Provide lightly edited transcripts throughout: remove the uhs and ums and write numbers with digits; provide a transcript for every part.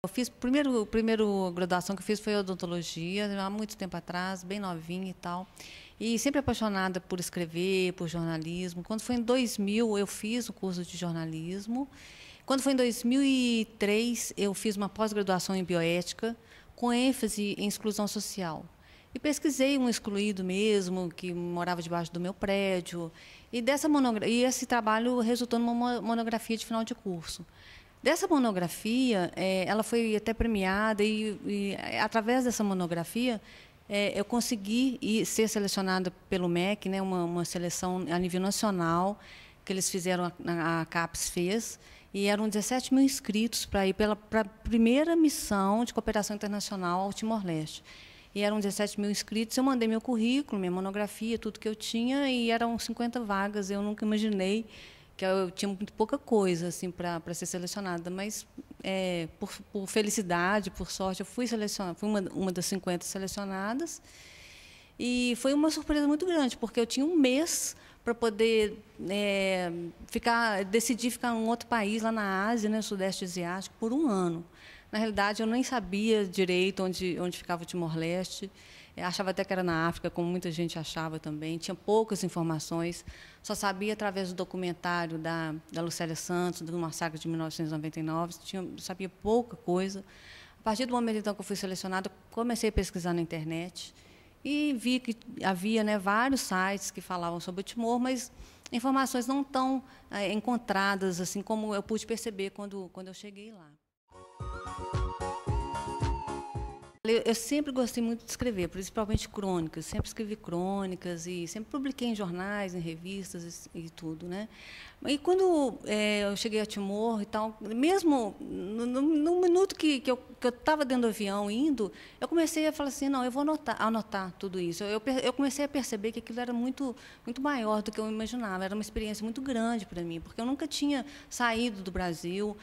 Eu fiz, primeiro graduação que eu fiz foi odontologia, há muito tempo atrás, bem novinha e tal. E sempre apaixonada por escrever, por jornalismo. Quando foi em 2000, eu fiz o curso de jornalismo. Quando foi em 2003, eu fiz uma pós-graduação em bioética, com ênfase em exclusão social. E pesquisei um excluído mesmo, que morava debaixo do meu prédio. E esse trabalho resultou numa monografia de final de curso. Dessa monografia, ela foi até premiada e através dessa monografia, eu consegui ser selecionada pelo MEC, né, uma seleção a nível nacional, que eles fizeram, a CAPES fez, e eram 17 mil inscritos para ir para a primeira missão de cooperação internacional ao Timor-Leste. E eram 17 mil inscritos, eu mandei meu currículo, minha monografia, tudo que eu tinha, e eram 50 vagas, eu nunca imaginei que eu tinha muito pouca coisa assim para ser selecionada, mas por felicidade, por sorte, eu fui selecionada, fui uma das 50 selecionadas, e foi uma surpresa muito grande, porque eu tinha um mês para poder decidir ficar em um outro país lá na Ásia, né, Sudeste Asiático, por um ano. Na realidade, eu nem sabia direito onde ficava o Timor-Leste. Achava até que era na África, como muita gente achava também. Tinha poucas informações. Só sabia através do documentário da Lucélia Santos, do massacre de 1999. Sabia pouca coisa. A partir do momento então, que eu fui selecionada, comecei a pesquisar na internet e vi que havia, né, vários sites que falavam sobre o Timor, mas informações não tão encontradas assim como eu pude perceber quando eu cheguei lá. Eu sempre gostei muito de escrever, principalmente crônicas. Sempre escrevi crônicas e sempre publiquei em jornais, em revistas e tudo, né? E quando eu cheguei a Timor e tal, mesmo no minuto que eu estava dentro do avião indo, eu comecei a falar assim, não, eu vou anotar tudo isso. Eu comecei a perceber que aquilo era muito maior do que eu imaginava. Era uma experiência muito grande para mim, porque eu nunca tinha saído do Brasil.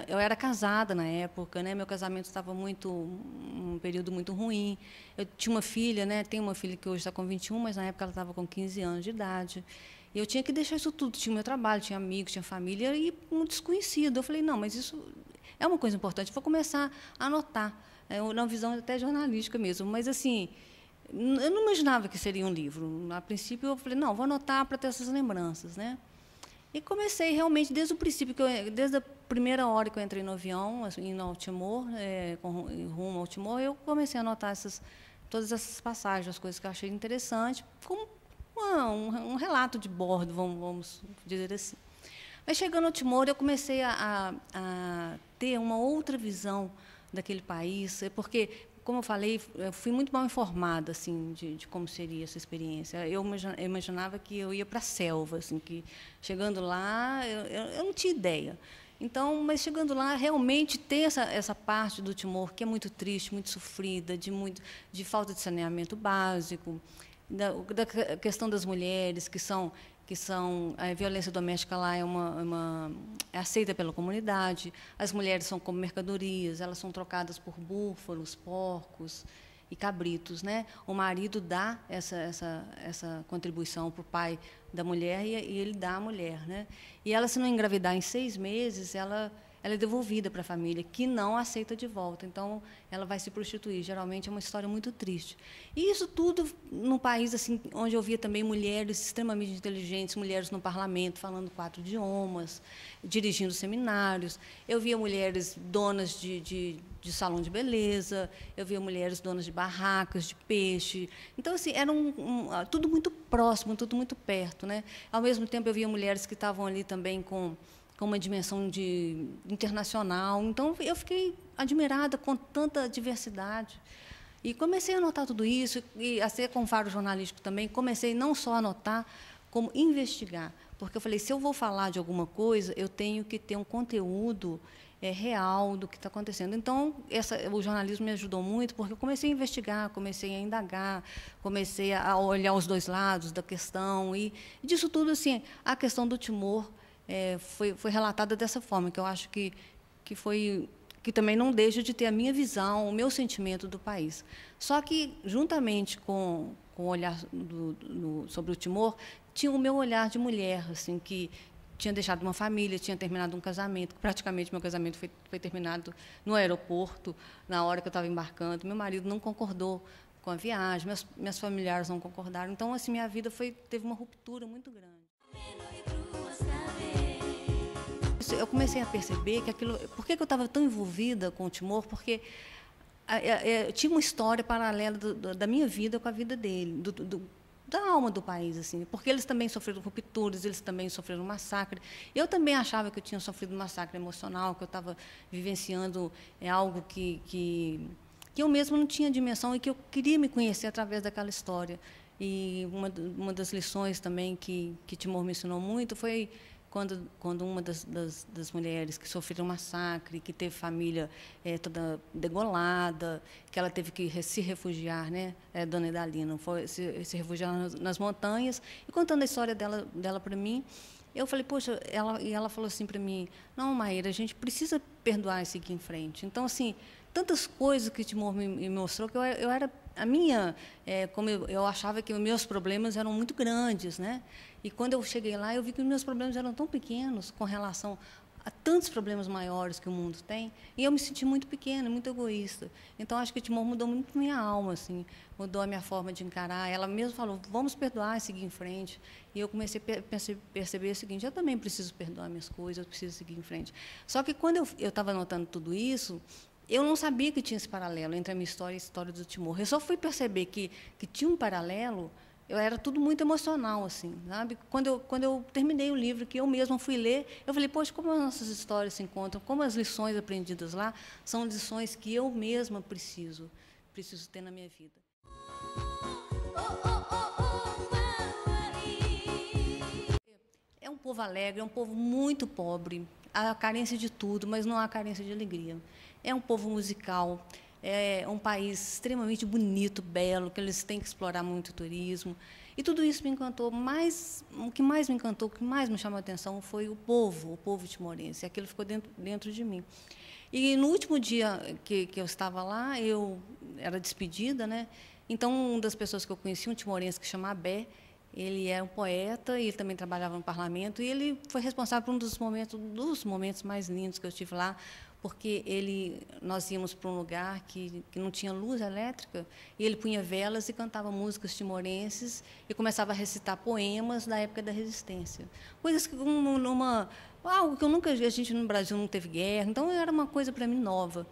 Eu era casada na época, né? Meu casamento estava um período muito ruim. Eu tinha uma filha, né? Tenho uma filha que hoje está com 21, mas na época ela estava com 15 anos de idade. E eu tinha que deixar isso tudo. Tinha meu trabalho, tinha amigos, tinha família e um desconhecido. Eu falei, não, mas isso é uma coisa importante. Vou começar a anotar, uma visão até jornalística mesmo. Mas assim, eu não imaginava que seria um livro. A princípio eu falei, não, vou anotar para ter essas lembranças, né? E comecei realmente desde o princípio, desde a primeira hora que eu entrei no avião, assim, indo ao Timor, rumo ao Timor, eu comecei a anotar todas essas passagens, as coisas que eu achei interessante, como um relato de bordo, vamos dizer assim. Mas chegando ao Timor, eu comecei a ter uma outra visão daquele país, porque, como eu falei, eu fui muito mal informada assim de como seria essa experiência. Eu imaginava que eu ia para a selva, assim, que chegando lá eu não tinha ideia. Então, mas chegando lá, realmente ter essa parte do Timor que é muito triste, muito sofrida, de falta de saneamento básico, da questão das mulheres a violência doméstica lá é aceita pela comunidade. As mulheres são como mercadorias, elas são trocadas por búfalos, porcos e cabritos, né? O marido dá essa contribuição para o pai da mulher e ele dá à mulher, né? E ela, se não engravidar em 6 meses, ela é devolvida para a família, que não aceita de volta. Então, ela vai se prostituir. Geralmente, é uma história muito triste. E isso tudo num país assim, onde eu via também mulheres extremamente inteligentes, mulheres no parlamento, falando 4 idiomas, dirigindo seminários. Eu via mulheres donas de salão de beleza, eu via mulheres donas de barracas, de peixe. Então, assim, era tudo muito próximo, tudo muito perto, né? Ao mesmo tempo, eu via mulheres que estavam ali também com uma dimensão internacional. Então, eu fiquei admirada com tanta diversidade. E comecei a anotar tudo isso, e a ser com faro jornalístico também, comecei não só a anotar, como investigar. Porque eu falei, se eu vou falar de alguma coisa, eu tenho que ter um conteúdo real do que está acontecendo. Então, o jornalismo me ajudou muito, porque eu comecei a investigar, comecei a indagar, comecei a olhar os dois lados da questão. E disso tudo, assim, a questão do Timor foi relatada dessa forma, que eu acho que também não deixa de ter a minha visão, o meu sentimento do país. Só que, juntamente com o olhar sobre o Timor, tinha o meu olhar de mulher, assim, que tinha deixado uma família, tinha terminado um casamento. Praticamente, meu casamento foi terminado no aeroporto, na hora que eu estava embarcando. Meu marido não concordou com a viagem, meus familiares não concordaram. Então, assim, minha vida teve uma ruptura muito grande. Eu comecei a perceber que aquilo... Por que eu estava tão envolvida com o Timor? Porque tinha uma história paralela da minha vida com a vida dele, da alma do país, assim, porque eles também sofreram rupturas, eles também sofreram massacre. Eu também achava que eu tinha sofrido massacre emocional, que eu estava vivenciando algo que eu mesma não tinha dimensão e que eu queria me conhecer através daquela história. E uma das lições também que Timor me ensinou muito foi quando uma das mulheres que sofreram massacre, que teve família toda degolada, que ela teve que se refugiar, né? Dona Idalina, foi se refugiar nas montanhas, e contando a história dela para mim, eu falei, poxa, ela falou assim para mim, não, Maíra, a gente precisa perdoar e seguir em frente. Então, assim, tantas coisas que Timor me mostrou, que eu era... como eu achava que os meus problemas eram muito grandes, né? E quando eu cheguei lá, eu vi que os meus problemas eram tão pequenos com relação a tantos problemas maiores que o mundo tem, e eu me senti muito pequena, muito egoísta. Então, acho que Timor mudou muito minha alma, assim, mudou a minha forma de encarar. Ela mesma falou, vamos perdoar e seguir em frente. E eu comecei a perceber o seguinte, eu também preciso perdoar minhas coisas, eu preciso seguir em frente. Só que quando eu estava notando tudo isso, eu não sabia que tinha esse paralelo entre a minha história e a história do Timor. Eu só fui perceber que tinha um paralelo, era tudo muito emocional, assim, sabe? Quando eu terminei o livro, que eu mesma fui ler, eu falei, poxa, como as nossas histórias se encontram, como as lições aprendidas lá são lições que eu mesma preciso ter na minha vida. É um povo alegre, é um povo muito pobre, há carência de tudo, mas não há carência de alegria. É um povo musical, é um país extremamente bonito, belo, que eles têm que explorar muito o turismo. E tudo isso me encantou. Mas o que mais me encantou, o que mais me chamou a atenção foi o povo timorense. Aquilo ficou dentro de mim. E no último dia que eu estava lá, eu era despedida, né? Então, uma das pessoas que eu conheci, um timorense que chama Abé, ele é um poeta e ele também trabalhava no parlamento, e ele foi responsável por um dos momentos mais lindos que eu tive lá, porque nós íamos para um lugar que não tinha luz elétrica, e ele punha velas e cantava músicas timorenses e começava a recitar poemas da época da resistência. Coisas que algo que a gente no Brasil não teve guerra, então era uma coisa para mim nova.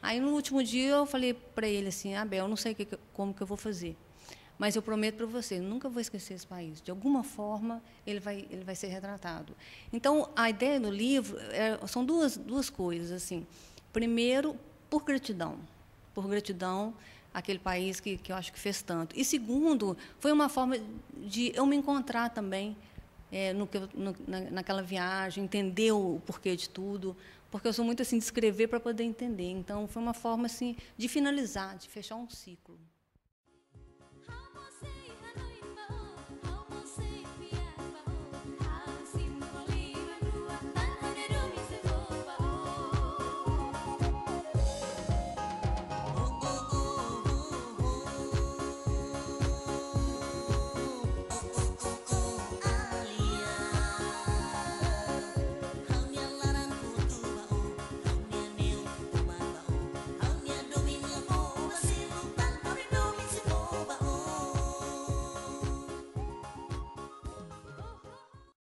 Aí no último dia eu falei para ele assim, Abel, eu não sei como que eu vou fazer, mas eu prometo para você, nunca vou esquecer esse país. De alguma forma, ele vai ser retratado. Então, a ideia do livro são duas coisas. Assim. Primeiro, por gratidão àquele país que eu acho que fez tanto. E, segundo, foi uma forma de eu me encontrar também naquela viagem, entender o porquê de tudo, porque eu sou muito assim de escrever para poder entender. Então, foi uma forma assim, de finalizar, de fechar um ciclo.